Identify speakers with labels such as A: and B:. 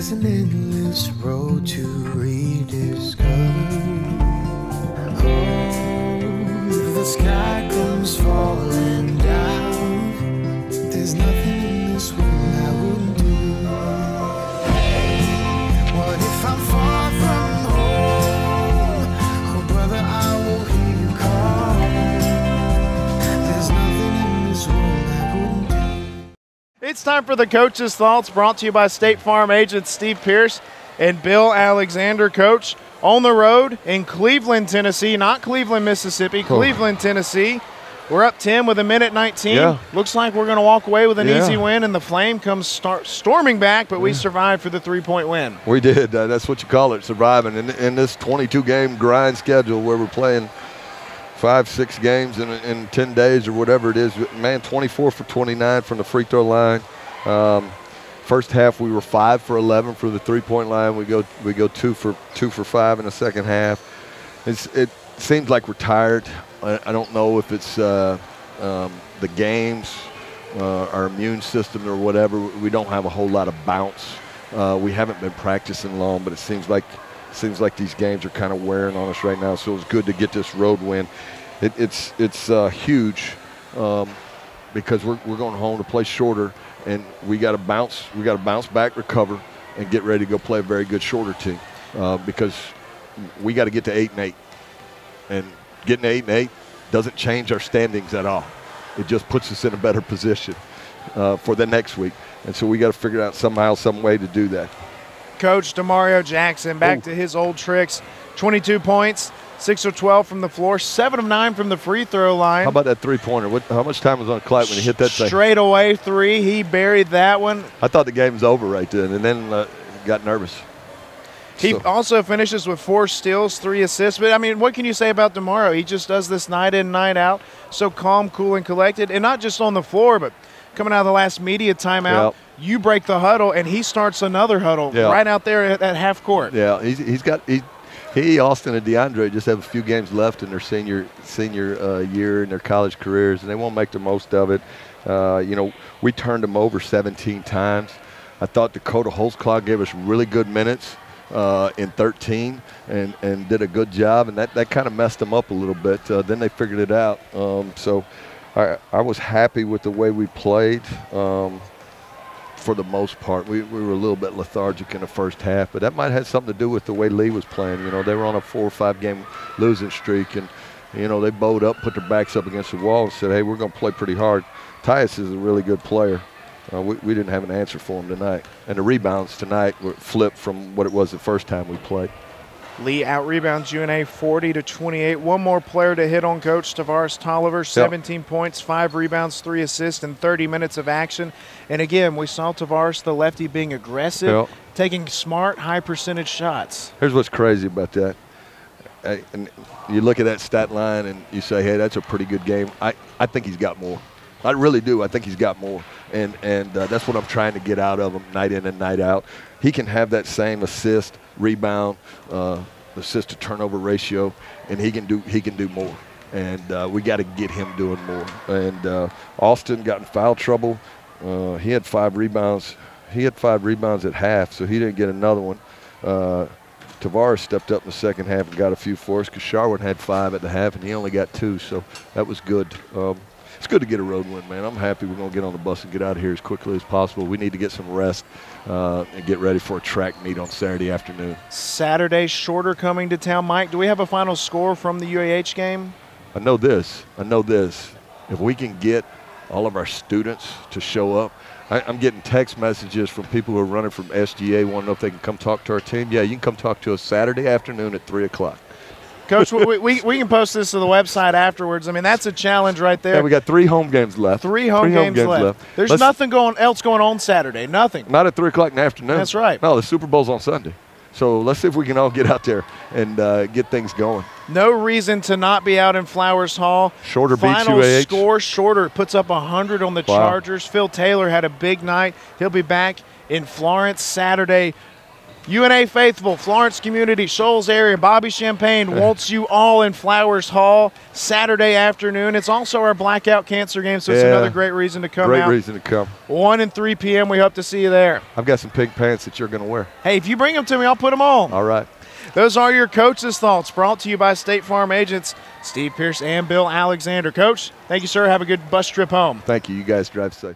A: There's an endless road to rediscover. Oh, if the sky comes falling down, there's nothing in this world I wouldn't do. What if I'm far from home? Oh, brother, I will hear you call. There's nothing in this world I wouldn't do.
B: It's time for the Coach's Thoughts, brought to you by State Farm agents Steve Pierce and Bill Alexander. Coach, on the road in Cleveland, Tennessee, not Cleveland, Mississippi, Cleveland, Tennessee. We're up 10 with 1:19.
C: Yeah.
B: Looks like we're going to walk away with an easy win, and the Flame comes storming back, but we survived for the 3-point win.
C: We did. That's what you call it, surviving. In this 22-game grind schedule where we're playing 5-6 games in 10 days or whatever it is, man, 24 for 29 from the free throw line. First half we were 5 for 11 for the 3-point line. We go 2 for 5 in the second half. It seems like we're tired. I don't know if it's the games, our immune system or whatever. We don't have a whole lot of bounce. We haven't been practicing long, but it seems like these games are kind of wearing on us right now. So it's good to get this road win. It's huge because we're going home to play shorter, and we got to bounce back, recover, and get ready to go play a very good shorter team because we got to get to 8-8, and getting to 8-8 doesn't change our standings at all. It just puts us in a better position for the next week, and so we got to figure out somehow, some way to do that.
B: Coach DeMario Jackson back to his old tricks. 22 points, 6 of 12 from the floor, 7 of 9 from the free throw line.
C: How about that three-pointer? How much time was on the clock when he hit that thing?
B: Straight away three. He buried that one.
C: I thought the game was over right then, and then got nervous.
B: He also finishes with 4 steals, 3 assists. But, I mean, what can you say about DeMario? He just does this night in, night out. So calm, cool, and collected. And not just on the floor, but coming out of the last media timeout, you break the huddle, and he starts another huddle right out there at half court.
C: Yeah, he, Austin, and DeAndre just have a few games left in their senior year in their college careers, and they won't make the most of it. We turned them over 17 times. I thought Dakota Holtzclaw gave us really good minutes in 13 and did a good job, and that kind of messed them up a little bit. Then they figured it out. So I was happy with the way we played. For the most part, we were a little bit lethargic in the first half, but that might have something to do with the way Lee was playing. They were on a 4 or 5 game losing streak, and they bowed up, put their backs up against the wall, and said, "Hey, we're going to play pretty hard." Tyus is a really good player. We didn't have an answer for him tonight, and the rebounds tonight were flipped from what it was the first time we played.
B: Lee out-rebounds UNA 40-28. One more player to hit on, Coach. Tavares Tolliver, 17 points, 5 rebounds, 3 assists in 30 minutes of action. And again, we saw Tavares, the lefty, being aggressive, taking smart, high-percentage shots.
C: Here's what's crazy about that. And you look at that stat line and you say, hey, that's a pretty good game. I think he's got more. I really do. I think he's got more. And that's what I'm trying to get out of him night in and night out. He can have that same assist, rebound, assist to turnover ratio, and he can do more. And we got to get him doing more. And Austin got in foul trouble. He had 5 rebounds. He had 5 rebounds at half, so he didn't get another one. Tavares stepped up in the second half and got a few for us because Sharwin had 5 at the half, and he only got 2, so that was good. It's good to get a road win, man. I'm happy we're going to get on the bus and get out of here as quickly as possible. We need to get some rest and get ready for a track meet on Saturday afternoon.
B: Saturday, Shorter coming to town. Mike, do we have a final score from the UAH game?
C: I know this. If we can get all of our students to show up, I'm getting text messages from people who are running from SGA wanting to know if they can come talk to our team. Yeah, you can come talk to us Saturday afternoon at 3 o'clock.
B: Coach, we can post this to the website afterwards. I mean, that's a challenge right there.
C: Yeah, we got 3 home games left.
B: 3 home games left. There's nothing else going on Saturday. Nothing.
C: Not at 3 o'clock in the afternoon.
B: That's right.
C: No, the Super Bowl's on Sunday. So let's see if we can all get out there and get things going.
B: No reason to not be out in Flowers Hall.
C: Shorter beats UAH.
B: Final score, Shorter puts up 100 on the Chargers. Phil Taylor had a big night. He'll be back in Florence Saturday. UNA faithful, Florence community, Shoals area, Bobby Champagne wants you all in Flowers Hall Saturday afternoon. It's also our blackout cancer game, so it's another great reason to come out.
C: Great reason to come.
B: 1 and 3 p.m. We hope to see you there.
C: I've got some pink pants that you're going to wear.
B: Hey, if you bring them to me, I'll put them on.
C: All right.
B: Those are your coaches' thoughts, brought to you by State Farm agents Steve Pierce and Bill Alexander. Coach, thank you, sir. Have a good bus trip home.
C: Thank you. You guys drive safe.